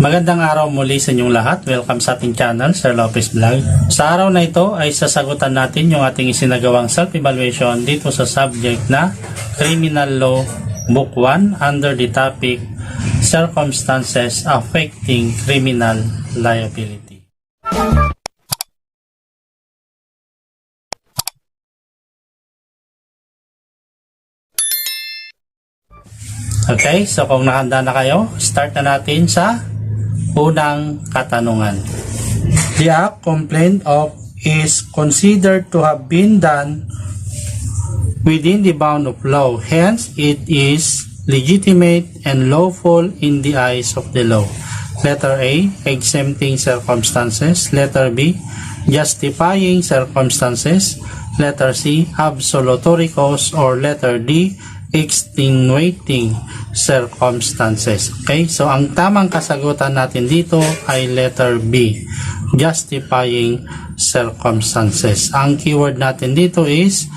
Magandang araw muli sa inyong lahat. Welcome sa ating channel, Sir Lopez Vlog. Sa araw na ito ay sasagutan natin yung ating isinagawang self-evaluation dito sa subject na Criminal Law Book 1 under the topic Circumstances Affecting Criminal Liability. Okay, so kung nakahanda na kayo, start na natin sa unang katanungan. The act complained of is considered to have been done within the bound of law. Hence, it is legitimate and lawful in the eyes of the law. Letter A, exempting circumstances. Letter B, justifying circumstances. Letter C, absolutory cause. Or letter D, extenuating circumstances. Okay, so ang tamang kasagutan natin dito ay letter B, justifying circumstances. Ang keyword natin dito is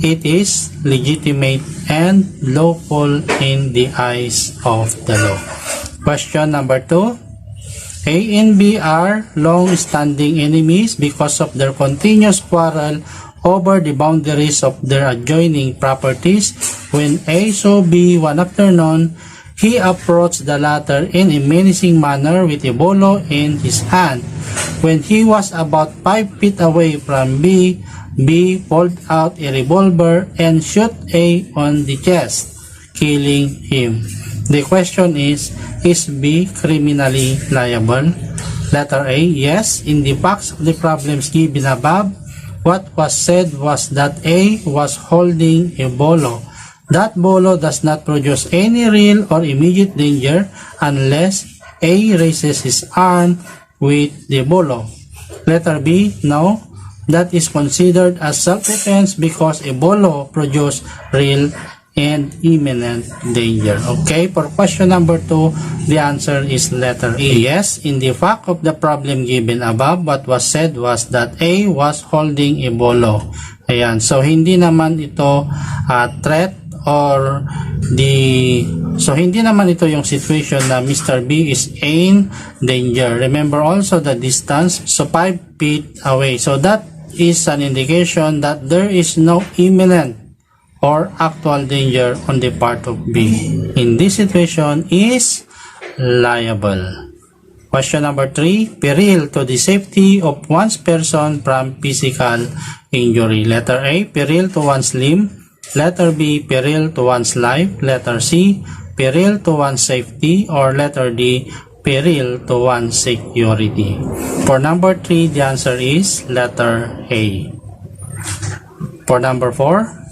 it is legitimate and lawful in the eyes of the law. Question number 2. A and B are long-standing enemies because of their continuous quarrel over the boundaries of their adjoining properties. When A saw B one afternoon, he approached the latter in a menacing manner with a bolo in his hand. When he was about 5 feet away from B, B pulled out a revolver and shot A on the chest, killing him. The question is B criminally liable? Letter A, yes. In the facts of the problems given above, what was said was that A was holding a bolo. That bolo does not produce any real or immediate danger unless A raises his arm with the bolo. Letter B, no. That is considered as self-defense because a bolo produces real and imminent danger. Okay, for question number 2, the answer is letter A. Yes, in the fact of the problem given above, what was said was that A was holding a bolo. Ayan, so hindi naman ito threat or hindi naman ito yung situation na Mr. B is in danger. Remember also the distance, so 5 feet away. So that is an indication that there is no imminent or actual danger on the part of B. In this situation is liable. Question number 3, peril to the safety of one's person from physical injury. Letter A, peril to one's limb. Letter B, peril to one's life. Letter C, peril to one's safety. Or letter D, peril to one's security. For number 3, the answer is letter A. For number 4,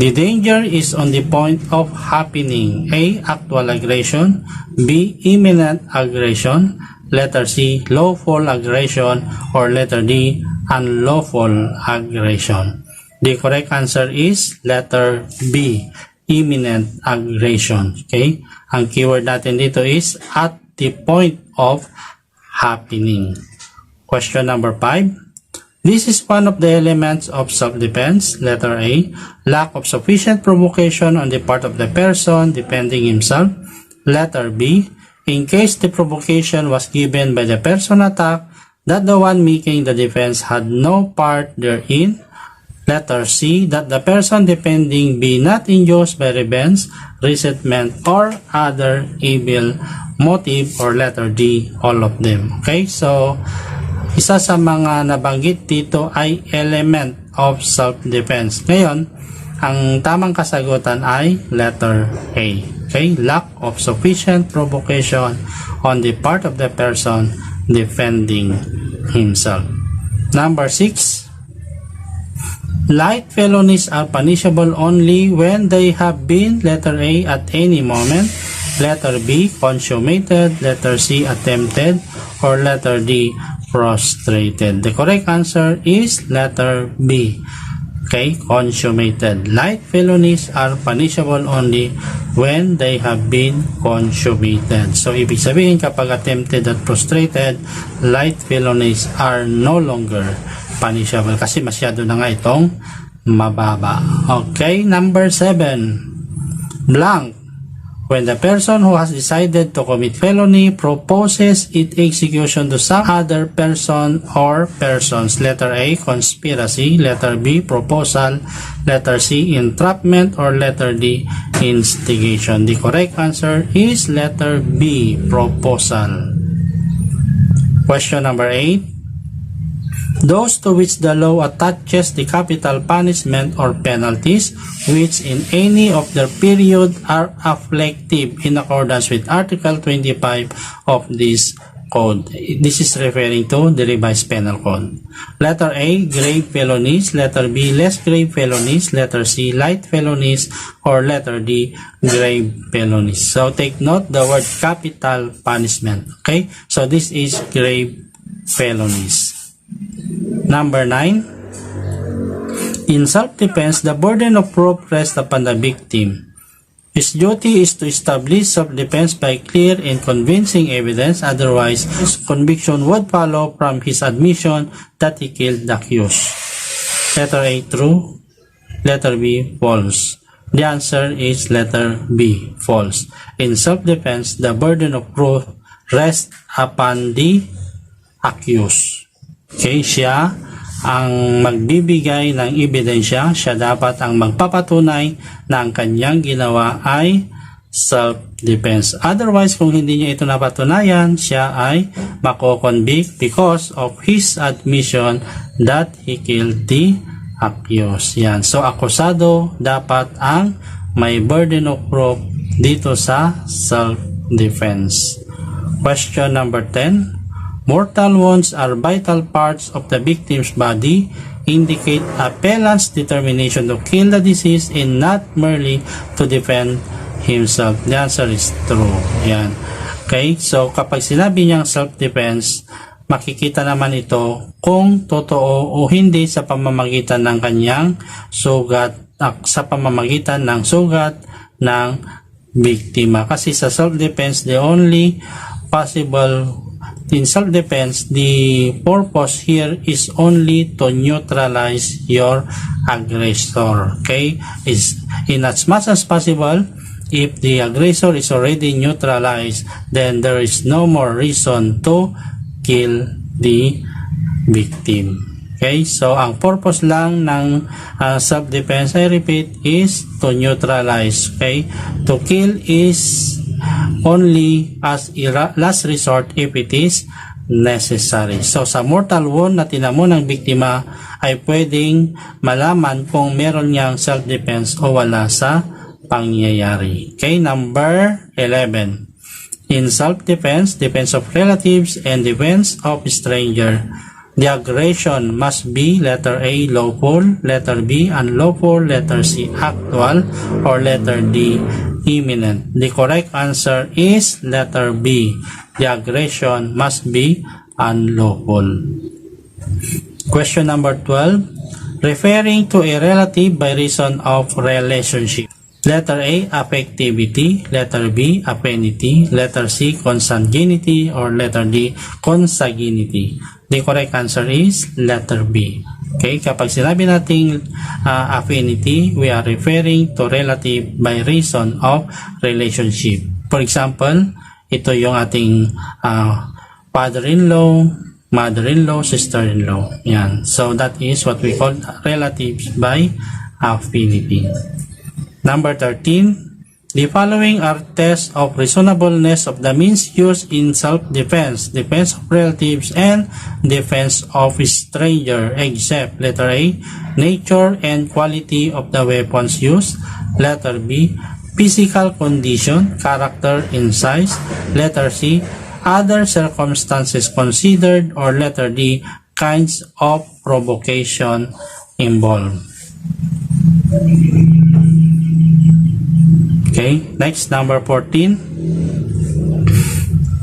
the danger is on the point of happening. A, actual aggression. B, imminent aggression. Letter C, lawful aggression. Or letter D, unlawful aggression. The correct answer is letter B, imminent aggression. Okay? Ang keyword natin dito is at the point of happening. Question number 5. This is one of the elements of self-defense. Letter A, lack of sufficient provocation on the part of the person defending himself. Letter B, in case the provocation was given by the person attacked, that the one making the defense had no part therein. Letter C, that the person defending be not induced by revenge, resentment, or other evil motive. Or letter D, all of them. Okay, so isa sa mga nabanggit dito ay element of self-defense. Ngayon, ang tamang kasagutan ay letter A. Okay? Lack of sufficient provocation on the part of the person defending himself. Number 6. Light felonies are punishable only when they have been, letter A, at any moment. Letter B, consummated. Letter C, attempted. Or letter D, prostrated. The correct answer is letter B. Okay, consummated. Light felonies are punishable only when they have been consummated. So, ibig sabihin kapag attempted at prostrated, light felonies are no longer punishable kasi masyado na nga itong mababa. Okay, number 7. Blank When the person who has decided to commit felony proposes its execution to some other person or persons. Letter A, conspiracy. Letter B, proposal. Letter C, entrapment. Or letter D, instigation. The correct answer is letter B, proposal. Question number 8. Those to which the law attaches the capital punishment or penalties which in any of their period are afflictive in accordance with Article 25 of this code. This is referring to the revised penal code. Letter A, grave felonies. Letter B, less grave felonies. Letter C, light felonies. Or letter D, grave felonies. So take note the word capital punishment. Okay? So this is grave felonies. Number 9. In self-defense, the burden of proof rests upon the victim. His duty is to establish self-defense by clear and convincing evidence, otherwise his conviction would follow from his admission that he killed the accused. Letter A, true. Letter B, false. The answer is letter B, false. In self-defense, the burden of proof rests upon the accused. Okay, siya ang magbibigay ng ebidensya, siya dapat ang magpapatunay na ang kanyang ginawa ay self-defense. Otherwise, kung hindi niya ito napatunayan, siya ay mako-convict because of his admission that he killed the accused. Yan. So, akusado dapat ang may burden of proof dito sa self-defense. Question number 10. Mortal wounds are vital parts of the victim's body, indicate appellant's determination to kill the deceased and not merely to defend himself. The answer is true. Yan. Okay, so kapag sinabi niyang self-defense, makikita naman ito kung totoo o hindi sa pamamagitan ng kanyang sugat, sa pamamagitan ng sugat ng biktima. Kasi sa self-defense, the only possible in self-defense, the purpose here is only to neutralize your aggressor. Okay? Is in as much as possible, if the aggressor is already neutralized, then there is no more reason to kill the victim. Okay? So, ang purpose lang ng self-defense, I repeat, is to neutralize. Okay? To kill is only as a last resort if it is necessary. So, sa mortal wound na tinamo ng biktima ay pwedeng malaman kung meron niyang self-defense o wala sa pangyayari. Okay, number 11. In self-defense, defense of relatives, and defense of stranger, the aggression must be letter A, lawful, letter B, unlawful, letter C, actual, or letter D, imminent. The correct answer is letter B. The aggression must be unlawful. Question number 12. Referring to a relative by reason of relationship. Letter A, affectivity. Letter B, affinity. Letter C, consanguinity. Or letter D, consanguinity. The correct answer is letter B. Okay, kapag sinabi nating affinity, we are referring to relative by reason of relationship. For example, ito yung ating father-in-law, mother-in-law, sister-in-law. Yan. So, that is what we call relatives by affinity. Number 13. The following are tests of reasonableness of the means used in self-defense, defense of relatives, and defense of stranger, except letter A, nature and quality of the weapons used, letter B, physical condition, character, and size, letter C, other circumstances considered, or letter D, kinds of provocation involved. Okay, next, number 14.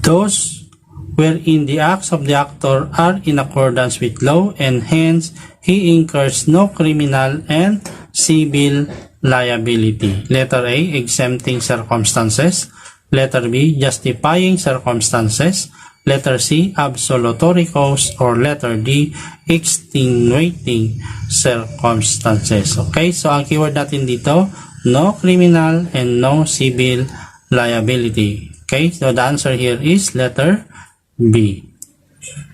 Those wherein the acts of the actor are in accordance with law and hence he incurs no criminal and civil liability. Letter A, exempting circumstances. Letter B, justifying circumstances. Letter C, absolutory cause. Or letter D, extenuating circumstances. Okay, so ang keyword natin dito, no criminal and no civil liability. Okay, so the answer here is letter B.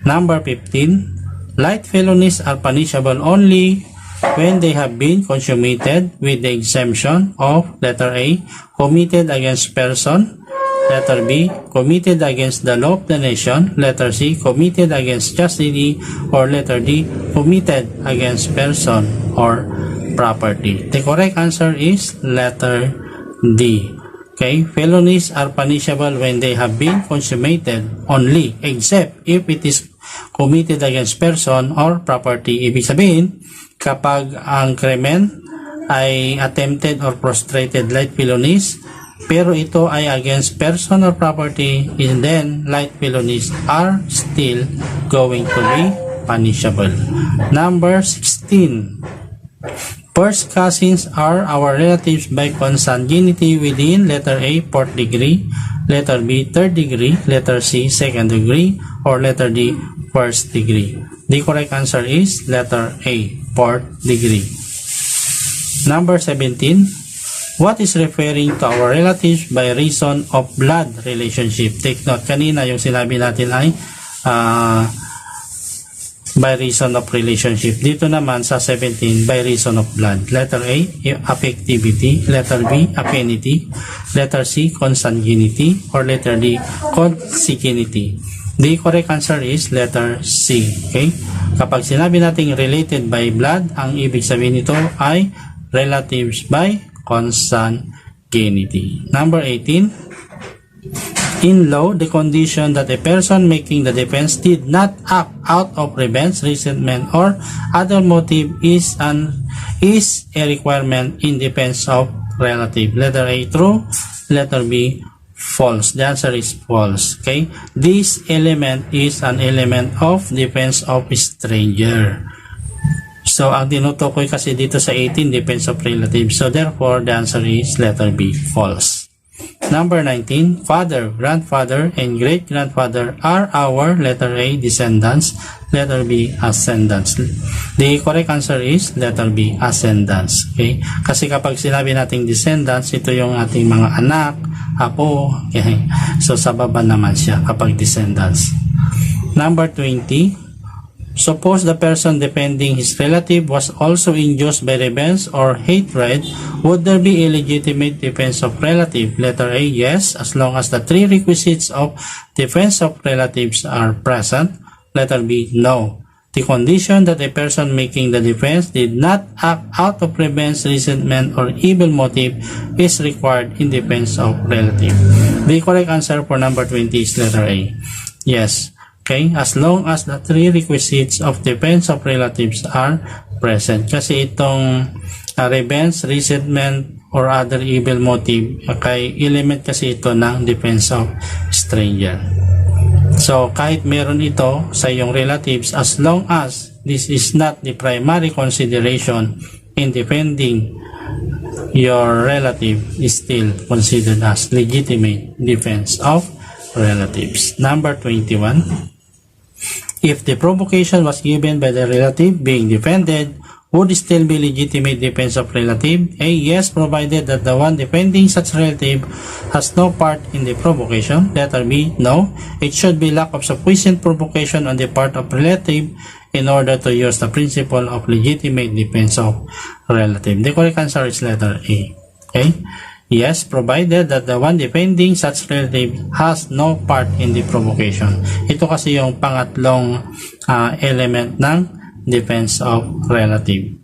Number 15, light felonies are punishable only when they have been consummated with the exemption of letter A, committed against person, letter B, committed against the law of the nation, letter C, committed against chastity, or letter D, committed against person or property. The correct answer is letter D. Okay, felonies are punishable when they have been consummated only, except if it is committed against person or property. Ibig sabihin, kapag ang krimen ay attempted or prostrated light felonies, pero ito ay against person or property, and then light felonies are still going to be punishable. Number 16. First cousins are our relatives by consanguinity within letter A, 4th degree, letter B, 3rd degree, letter C, 2nd degree, or letter D, 1st degree. The correct answer is letter A, 4th degree. Number 17. What is referring to our relatives by reason of blood relationship? Take note, kanina yung sinabi natin ay by reason of relationship. Dito naman sa 17, by reason of blood. Letter A, affectivity. Letter B, affinity. Letter C, consanguinity. Or letter D, consanguinity. The correct answer is letter C. Okay? Kapag sinabi nating related by blood, ang ibig sabihin nito ay relatives by consanguinity. Number 18. In law, the condition that a person making the defense did not act out of revenge, resentment, or other motive is a requirement in defense of relative. Letter A, true. Letter B, false. The answer is false. Okay? This element is an element of defense of stranger. So, ang tinutukoy kasi dito sa 18, defense of relative. So, therefore, the answer is letter B, false. Number 19, father, grandfather, and great-grandfather are our, letter A, descendants, letter B, ascendants. The correct answer is letter B, ascendants. Okay? Kasi kapag sinabi nating descendants, ito yung ating mga anak, apo, okay? So sa baba naman siya kapag descendants. Number 20, suppose the person defending his relative was also induced by revenge or hatred, would there be a legitimate defense of relative? Letter A, yes, as long as the three requisites of defense of relatives are present. Letter B, no. The condition that a person making the defense did not act out of revenge, resentment, or evil motive is required in defense of relative. The correct answer for number 20 is letter A, yes. Okay, as long as the three requisites of defense of relatives are present. Kasi itong revenge, resentment, or other evil motive, kay element kasi ito ng defense of stranger. So, kahit meron ito sa iyong relatives, as long as this is not the primary consideration in defending your relative, is still considered as legitimate defense of relatives. Number 21. If the provocation was given by the relative being defended, would it still be legitimate defense of relative? A, yes, provided that the one defending such relative has no part in the provocation. Letter B, no. It should be lack of sufficient provocation on the part of relative in order to use the principle of legitimate defense of relative. The correct answer is letter A. Okay? Yes, provided that the one defending such relative has no part in the provocation. Ito kasi yung pangatlong element ng defense of relative.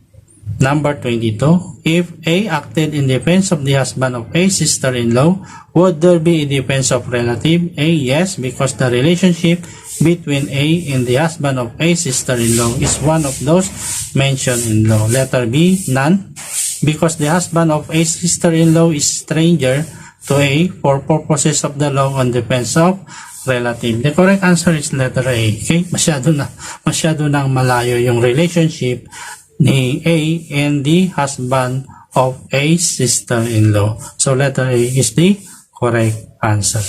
Number 22. If A acted in defense of the husband of A sister-in-law, would there be a defense of relative? A, yes, because the relationship between A and the husband of A sister-in-law is one of those mentioned in law. Letter B, none. Because the husband of a sister-in-law is stranger to A for purposes of the law on defense of relative. The correct answer is letter A. Okay? Masyado nang malayo yung relationship ni A and the husband of a sister-in-law. So letter A is the correct answer.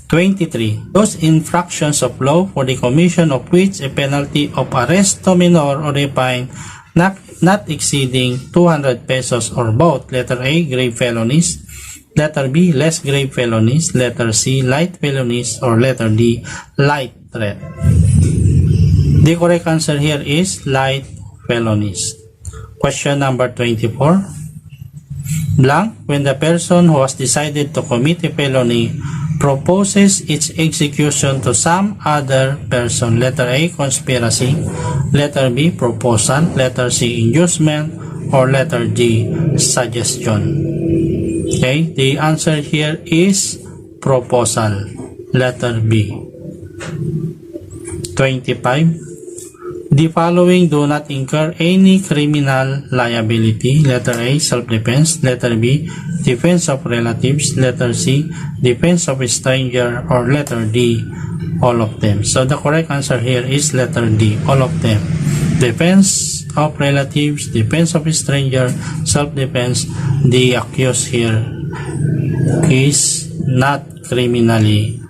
23. Those infractions of law for the commission of which a penalty of arrest to minor or a fine not exceeding 200 pesos or both. Letter A, grave felonies. Letter B, less grave felonies. Letter C, light felonies. Or letter D, light threat. The correct answer here is light felonies. Question number 24. Blank, when the person who has decided to commit a felony proposes its execution to some other person. Letter A, conspiracy. Letter B, proposal. Letter C, inducement. Or letter D, suggestion. Okay, the answer here is proposal. Letter B. 25. The following do not incur any criminal liability. Letter A, self-defense. Letter B, defense of relatives. Letter C, defense of a stranger. Or letter D, all of them. So the correct answer here is letter D, all of them. Defense of relatives, defense of a stranger, self-defense. The accused here is not criminally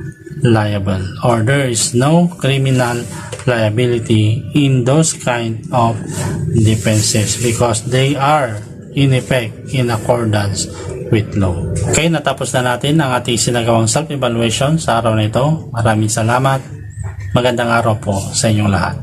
liable, or there is no criminal liability in those kind of defenses because they are in effect in accordance with law. Okay, natapos na natin ang ating sinagawang self-evaluation sa araw na ito. Maraming salamat. Magandang araw po sa inyong lahat.